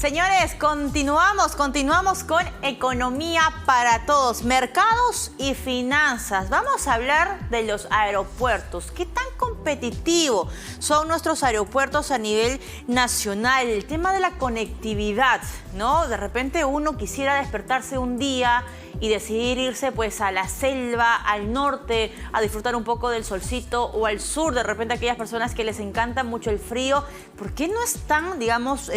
Señores, continuamos con Economía para Todos, mercados y finanzas. Vamos a hablar de los aeropuertos. ¿Qué tan competitivos son nuestros aeropuertos a nivel nacional? El tema de la conectividad, ¿no? De repente uno quisiera despertarse un día y decidir irse pues a la selva, al norte, a disfrutar un poco del solcito, o al sur, de repente aquellas personas que les encanta mucho el frío. ¿Por qué no están, digamos,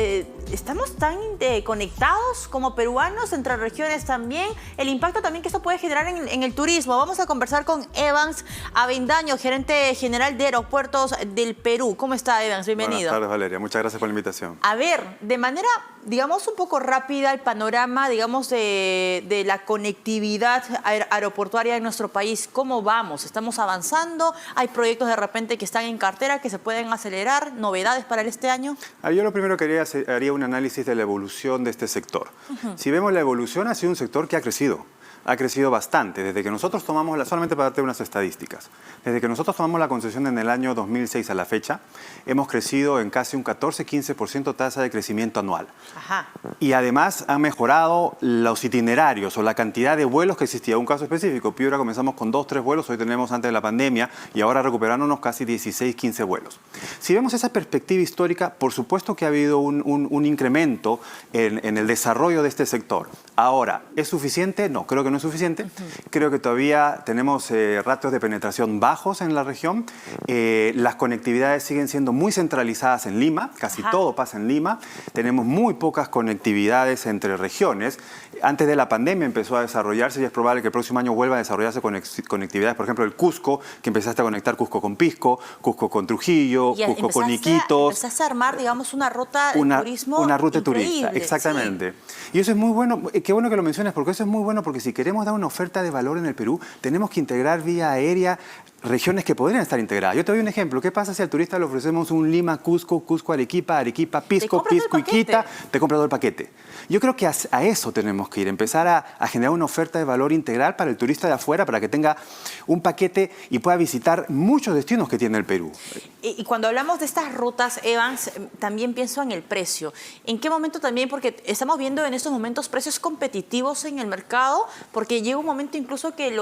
estamos tan conectados como peruanos entre regiones también? El impacto también que esto puede generar en el turismo. Vamos a conversar con Evans Avendaño, gerente general de Aeropuertos del Perú. ¿Cómo está, Evans? Bienvenido. Buenas tardes, Valeria. Muchas gracias por la invitación. A ver, de manera, digamos, un poco rápida, el panorama, digamos, de la conectividad aeroportuaria en nuestro país. ¿Cómo vamos? ¿Estamos avanzando? ¿Hay proyectos de repente que están en cartera que se pueden acelerar? ¿Novedades para este año? Yo lo primero que haría un análisis de la evolución de este sector. Si vemos la evolución, ha sido un sector que ha crecido bastante. Desde que nosotros tomamos, solamente para darte unas estadísticas, desde que nosotros tomamos la concesión en el año 2006 a la fecha, hemos crecido en casi un 14-15% tasa de crecimiento anual. Ajá. Y además han mejorado los itinerarios o la cantidad de vuelos que existía. Un caso específico, Piura comenzamos con 2-3 vuelos, hoy tenemos antes de la pandemia y ahora recuperándonos casi 16-15 vuelos. Si vemos esa perspectiva histórica, por supuesto que ha habido un incremento en el desarrollo de este sector. Ahora, ¿es suficiente? No, creo que no es suficiente. Creo que todavía tenemos ratios de penetración bajos en la región. Las conectividades siguen siendo muy centralizadas en Lima, casi todo pasa en Lima. Tenemos muy pocas conectividades entre regiones. Antes de la pandemia empezó a desarrollarse y es probable que el próximo año vuelva a desarrollarse conectividades, por ejemplo, el Cusco, que empezaste a conectar Cusco con Pisco, Cusco con Trujillo, Cusco con Iquitos. Empezaste a armar, digamos, una ruta de turismo Una ruta increíble, turista, exactamente. Sí. Y eso es muy bueno, qué bueno que lo mencionas, porque eso es muy bueno, porque si queremos dar una oferta de valor en el Perú, tenemos que integrar vía aérea regiones que podrían estar integradas. Yo te doy un ejemplo. ¿Qué pasa si al turista le ofrecemos un Lima, Cusco, Cusco, Arequipa, Arequipa, Pisco, Pisco, Iquita? Te compra todo el paquete. Yo creo que a eso tenemos que ir, empezar a generar una oferta de valor integral para el turista de afuera, para que tenga un paquete y pueda visitar muchos destinos que tiene el Perú. Y cuando hablamos de estas rutas, Evans, también pienso en el precio. ¿En qué momento también? Porque estamos viendo en estos momentos precios competitivos en el mercado, porque llega un momento incluso que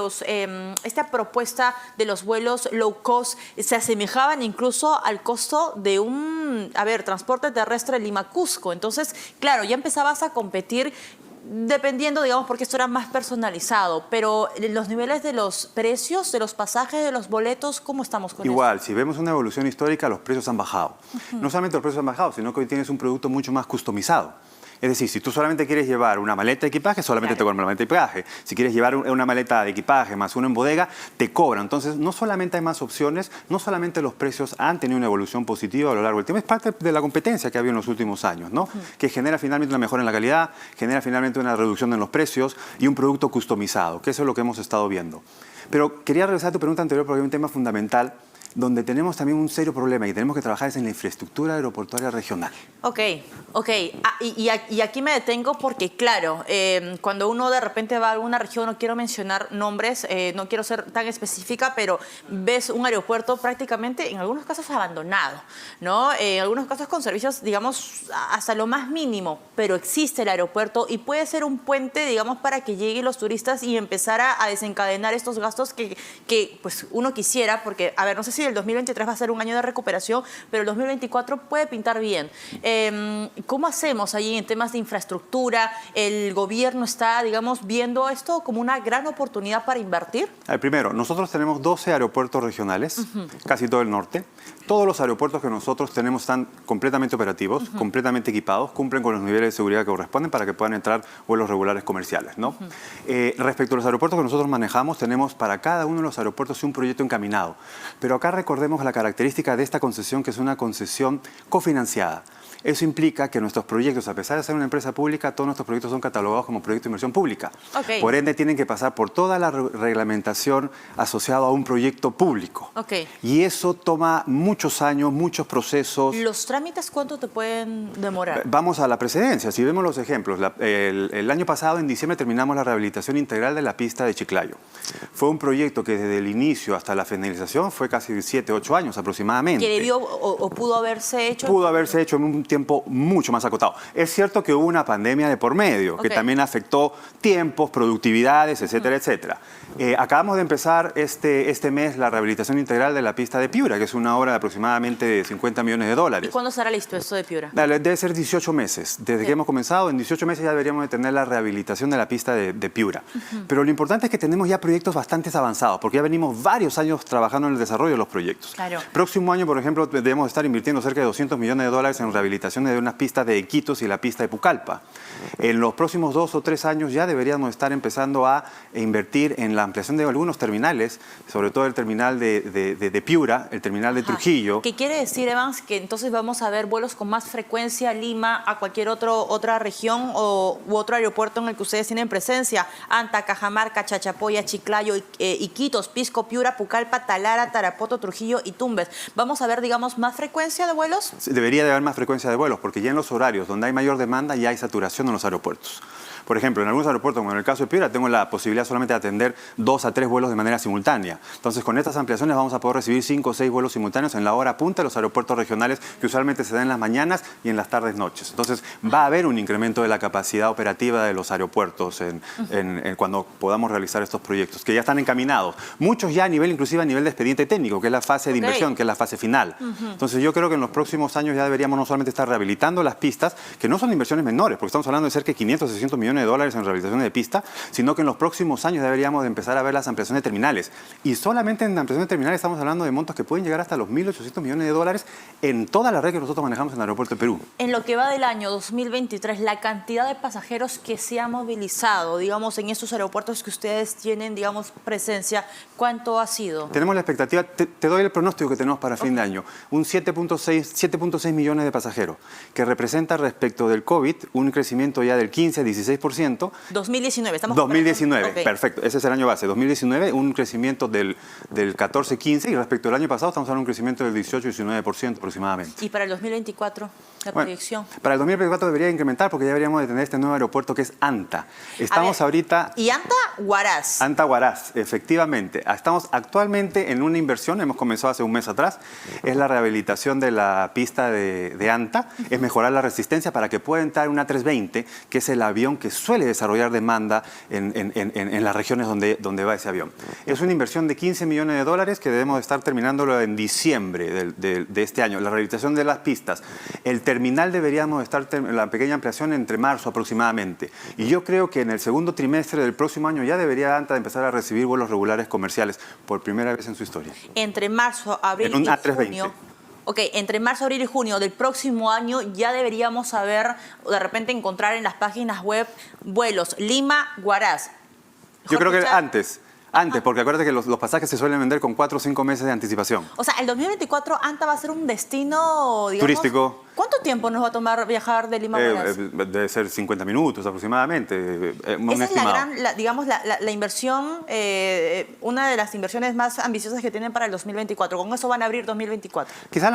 esta propuesta de los vuelos low cost se asemejaban incluso al costo de un, transporte terrestre Lima-Cusco. Entonces, claro, ya empezabas a competir dependiendo, digamos, porque esto era más personalizado, pero los niveles de los precios, de los pasajes, de los boletos, ¿cómo estamos con eso? Igual, si vemos una evolución histórica, los precios han bajado. No solamente los precios han bajado, sino que hoy tienes un producto mucho más customizado. Es decir, si tú solamente quieres llevar una maleta de equipaje, solamente te cobran la maleta de equipaje. Si quieres llevar una maleta de equipaje más uno en bodega, te cobran. Entonces, no solamente hay más opciones, no solamente los precios han tenido una evolución positiva a lo largo del tiempo, es parte de la competencia que ha habido en los últimos años, ¿no? Que genera finalmente una mejora en la calidad, genera finalmente una reducción en los precios y un producto customizado, que eso es lo que hemos estado viendo. Pero quería regresar a tu pregunta anterior porque hay un tema fundamental donde tenemos también un serio problema y tenemos que trabajar es en la infraestructura aeroportuaria regional. Ok. Y aquí me detengo porque, claro, cuando uno de repente va a alguna región, no quiero mencionar nombres, no quiero ser tan específica, pero ves un aeropuerto prácticamente, en algunos casos, abandonado, ¿no? En algunos casos con servicios, digamos, hasta lo más mínimo, pero existe el aeropuerto y puede ser un puente, digamos, para que lleguen los turistas y empezar a desencadenar estos gastos que pues, uno quisiera, porque, no sé si el 2023 va a ser un año de recuperación, pero el 2024 puede pintar bien. ¿Cómo hacemos allí en temas de infraestructura? ¿El gobierno está, digamos, viendo esto como una gran oportunidad para invertir? Primero, nosotros tenemos 12 aeropuertos regionales, casi todo el norte. Todos los aeropuertos que nosotros tenemos están completamente operativos, completamente equipados, cumplen con los niveles de seguridad que corresponden para que puedan entrar vuelos regulares comerciales, ¿no? Respecto a los aeropuertos que nosotros manejamos, tenemos para cada uno de los aeropuertos un proyecto encaminado. Pero acá recordemos la característica de esta concesión, que es una concesión cofinanciada. Eso implica que nuestros proyectos, a pesar de ser una empresa pública, todos nuestros proyectos son catalogados como proyectos de inversión pública. Okay. Por ende, tienen que pasar por toda la reglamentación asociada a un proyecto público. Okay. Y eso toma muchos años, muchos procesos. ¿Los trámites cuánto te pueden demorar? Vamos a la precedencia. Si vemos los ejemplos, el año pasado, en diciembre, terminamos la rehabilitación integral de la pista de Chiclayo. Fue un proyecto que desde el inicio hasta la finalización fue casi 7, 8 años aproximadamente. ¿Que debió o pudo haberse hecho? Pudo haberse hecho en un tiempo tiempo mucho más acotado. Es cierto que hubo una pandemia de por medio, que también afectó tiempos, productividades, etcétera, etcétera. Acabamos de empezar este mes la rehabilitación integral de la pista de Piura, que es una obra de aproximadamente 50 millones de dólares. ¿Y cuándo estará listo esto de Piura? Debe ser 18 meses. Desde que hemos comenzado, en 18 meses ya deberíamos de tener la rehabilitación de la pista de Piura. Pero lo importante es que tenemos ya proyectos bastante avanzados, porque ya venimos varios años trabajando en el desarrollo de los proyectos. Claro. Próximo año, por ejemplo, debemos estar invirtiendo cerca de 200 millones de dólares en rehabilitación de unas pistas de Iquitos y la pista de Pucallpa. En los próximos 2 o 3 años ya deberíamos estar empezando a invertir en la ampliación de algunos terminales, sobre todo el terminal de Piura, el terminal de Trujillo. ¿Qué quiere decir, Evans, que entonces vamos a ver vuelos con más frecuencia a Lima, a cualquier otra región u otro aeropuerto en el que ustedes tienen presencia? Anta, Cajamarca, Chachapoya, Chiclayo, Iquitos, Pisco, Piura, Pucallpa, Talara, Tarapoto, Trujillo y Tumbes. ¿Vamos a ver, digamos, más frecuencia de vuelos? Debería de haber más frecuencia de vuelos, porque ya en los horarios donde hay mayor demanda ya hay saturación en los aeropuertos. Por ejemplo, en algunos aeropuertos, como en el caso de Piura, tengo la posibilidad solamente de atender 2 a 3 vuelos de manera simultánea. Entonces, con estas ampliaciones vamos a poder recibir 5 o 6 vuelos simultáneos en la hora punta de los aeropuertos regionales, que usualmente se dan en las mañanas y en las tardes noches. Entonces, va a haber un incremento de la capacidad operativa de los aeropuertos cuando podamos realizar estos proyectos, que ya están encaminados. Muchos ya inclusive a nivel de expediente técnico, que es la fase de inversión, que es la fase final. Entonces, yo creo que en los próximos años ya deberíamos no solamente estar rehabilitando las pistas, que no son inversiones menores, porque estamos hablando de cerca de 500 o 600 millones de dólares en rehabilitación de pista, sino que en los próximos años deberíamos de empezar a ver las ampliaciones de terminales. Y solamente en ampliaciones de terminales estamos hablando de montos que pueden llegar hasta los 1.800 millones de dólares en toda la red que nosotros manejamos en el aeropuerto de Perú. En lo que va del año 2023, la cantidad de pasajeros que se ha movilizado, digamos, en estos aeropuertos que ustedes tienen, digamos, presencia, ¿cuánto ha sido? Tenemos la expectativa, te doy el pronóstico que tenemos para fin de año, un 7.6 millones de pasajeros, que representa respecto del COVID un crecimiento ya del 15-16%. 2019, estamos 2019, perfecto, ese es el año base. 2019, un crecimiento del 14-15 y respecto al año pasado estamos hablando de un crecimiento del 18-19% aproximadamente. ¿Y para el 2024, la proyección? Para el 2024 debería incrementar porque ya deberíamos de tener este nuevo aeropuerto que es Anta. Estamos ahorita... ¿Y Anta? Huaraz. Anta Huaraz, efectivamente. Estamos actualmente en una inversión, hemos comenzado hace un mes atrás, es la rehabilitación de la pista de Anta, es mejorar la resistencia para que pueda entrar una 320, que es el avión que suele desarrollar demanda en las regiones donde va ese avión. Es una inversión de 15 millones de dólares que debemos estar terminándolo en diciembre de este año. La rehabilitación de las pistas. El terminal deberíamos estar en la pequeña ampliación entre marzo aproximadamente. Y yo creo que en el segundo trimestre del próximo año ya debería Anta empezar a recibir vuelos regulares comerciales por primera vez en su historia. Entre marzo, abril y junio. Ok, entre marzo, abril y junio del próximo año ya deberíamos saber, o de repente encontrar en las páginas web vuelos Lima-Huaraz. Yo creo que antes, porque acuérdate que los pasajes se suelen vender con 4 o 5 meses de anticipación. O sea, el 2024 Anta va a ser un destino, digamos... turístico. ¿Cuánto tiempo nos va a tomar viajar de Lima a Huaraz? Debe ser 50 minutos aproximadamente. Esa es la inversión, una de las inversiones más ambiciosas que tienen para el 2024. Con eso van a abrir 2024. Quizás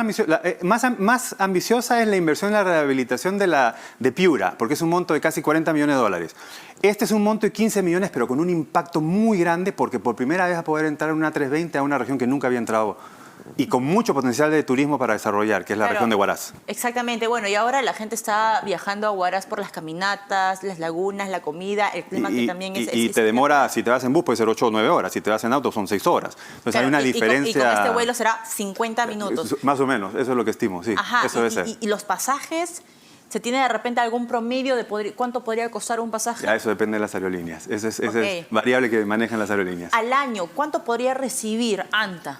más ambiciosa es la inversión en la rehabilitación de Piura, porque es un monto de casi 40 millones de dólares. Este es un monto de 15 millones, pero con un impacto muy grande, porque por primera vez va a poder entrar en una 320 a una región que nunca había entrado y con mucho potencial de turismo para desarrollar, que es la región de Huaraz. Exactamente. Bueno, y ahora la gente está viajando a Huaraz por las caminatas, las lagunas, la comida, el clima que también es... Y te demora, si te vas en bus puede ser 8 o 9 horas, si te vas en auto son 6 horas. Entonces hay una diferencia... Y con este vuelo será 50 minutos. Más o menos, eso es lo que estimo, sí. Ajá, eso debe ser. ¿Y los pasajes? ¿Se tiene de repente algún promedio de cuánto podría costar un pasaje? Ya, eso depende de las aerolíneas. Esa es variable que manejan las aerolíneas. Al año, ¿cuánto podría recibir Anta?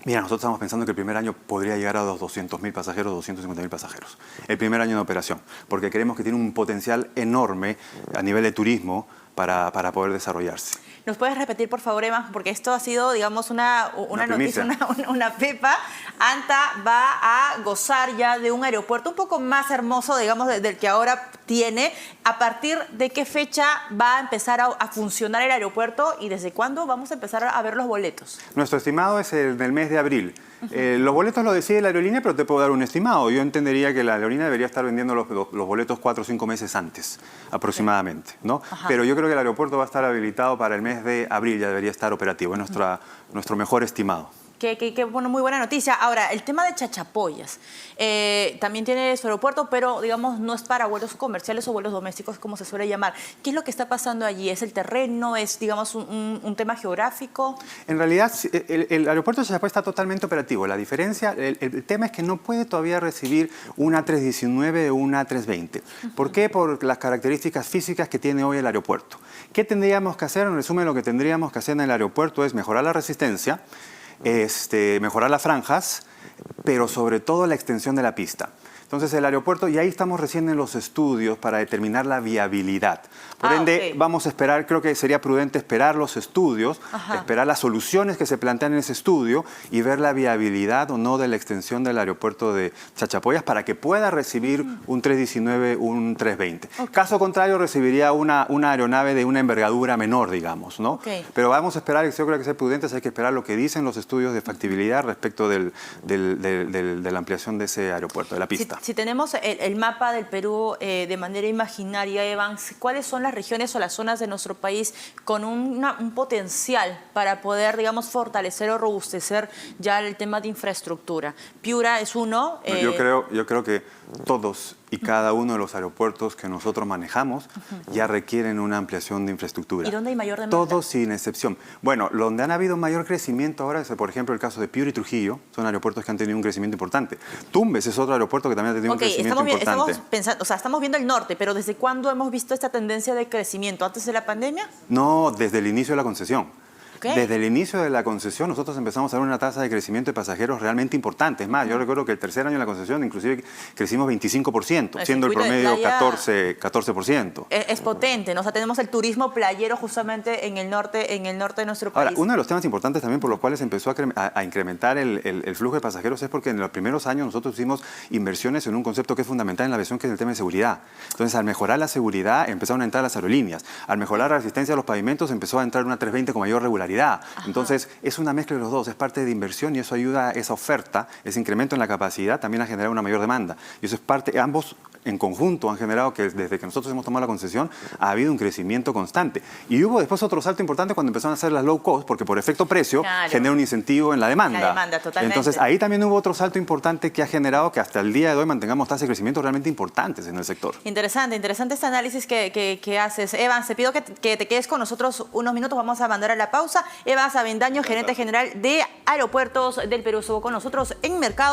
Mira, nosotros estamos pensando que el primer año podría llegar a los 200.000 pasajeros, 250.000 pasajeros. El primer año de operación, porque creemos que tiene un potencial enorme a nivel de turismo para poder desarrollarse. ¿Nos puedes repetir, por favor, Emma? Porque esto ha sido, digamos, una noticia, una pepa. Anta va a gozar ya de un aeropuerto un poco más hermoso, digamos, del que ahora tiene. ¿A partir de qué fecha va a empezar a funcionar el aeropuerto y desde cuándo vamos a empezar a ver los boletos? Nuestro estimado es el del mes de abril. Los boletos lo decide la aerolínea, pero te puedo dar un estimado. Yo entendería que la aerolínea debería estar vendiendo los boletos 4 o 5 meses antes, aproximadamente, ¿no? Pero yo creo que el aeropuerto va a estar habilitado para el mes de abril, ya debería estar operativo. Es nuestro mejor estimado. Bueno, muy buena noticia. Ahora, el tema de Chachapoyas. También tiene su aeropuerto, pero digamos no es para vuelos comerciales o vuelos domésticos, como se suele llamar. ¿Qué es lo que está pasando allí? ¿Es el terreno? ¿Es, digamos, un tema geográfico? En realidad, el aeropuerto de Chachapoyas está totalmente operativo. La diferencia, el tema es que no puede todavía recibir una A319 o una A320. ¿Por qué? Por las características físicas que tiene hoy el aeropuerto. ¿Qué tendríamos que hacer? En resumen, lo que tendríamos que hacer en el aeropuerto es mejorar la resistencia, mejorar las franjas, pero sobre todo la extensión de la pista. Entonces el aeropuerto, y ahí estamos recién en los estudios para determinar la viabilidad. Por ende, vamos a esperar, creo que sería prudente esperar los estudios, esperar las soluciones que se plantean en ese estudio y ver la viabilidad o no de la extensión del aeropuerto de Chachapoyas para que pueda recibir un 319, un 320. Caso contrario, recibiría una aeronave de una envergadura menor, digamos, ¿no? Pero vamos a esperar, y yo creo que ser prudentes, hay que esperar lo que dicen los estudios de factibilidad respecto de la ampliación de ese aeropuerto, de la pista. Si tenemos el mapa del Perú de manera imaginaria, Evans, ¿cuáles son las regiones o las zonas de nuestro país con un potencial para poder, digamos, fortalecer o robustecer ya el tema de infraestructura? Piura es uno. Yo creo que todos y cada uno de los aeropuertos que nosotros manejamos ya requieren una ampliación de infraestructura. ¿Y dónde hay mayor demanda? Todos sin excepción. Bueno, donde han habido mayor crecimiento ahora es, por ejemplo, el caso de Piura y Trujillo. Son aeropuertos que han tenido un crecimiento importante. Tumbes es otro aeropuerto que también ha tenido un crecimiento importante. Estamos viendo el norte, pero ¿desde cuándo hemos visto esta tendencia de crecimiento? ¿Antes de la pandemia? No, desde el inicio de la concesión. Desde el inicio de la concesión nosotros empezamos a ver una tasa de crecimiento de pasajeros realmente importante. Es más, yo recuerdo que el tercer año de la concesión inclusive crecimos 25%, siendo el promedio 14%. Es potente, ¿no? O sea, tenemos el turismo playero justamente en el norte de nuestro país. Ahora, uno de los temas importantes también por los cuales empezó a incrementar el flujo de pasajeros es porque en los primeros años nosotros hicimos inversiones en un concepto que es fundamental en la aviación, que es el tema de seguridad. Entonces, al mejorar la seguridad, empezaron a entrar las aerolíneas. Al mejorar la resistencia a los pavimentos, empezó a entrar una 320 con mayor regularidad. Entonces, es una mezcla de los dos, es parte de inversión y eso ayuda a esa oferta, ese incremento en la capacidad también a generar una mayor demanda. Y eso es parte, ambos en conjunto han generado que desde que nosotros hemos tomado la concesión ha habido un crecimiento constante. Y hubo después otro salto importante cuando empezaron a hacer las low cost, porque por efecto precio genera un incentivo en la demanda. La demanda, totalmente. Entonces, ahí también hubo otro salto importante que ha generado que hasta el día de hoy mantengamos tasas de crecimiento realmente importantes en el sector. Interesante este análisis que haces. Evans, te pido que te quedes con nosotros unos minutos, vamos a mandar a la pausa. Evans Avendaño, gerente general de Aeropuertos del Perú, estuvo con nosotros en Mercado.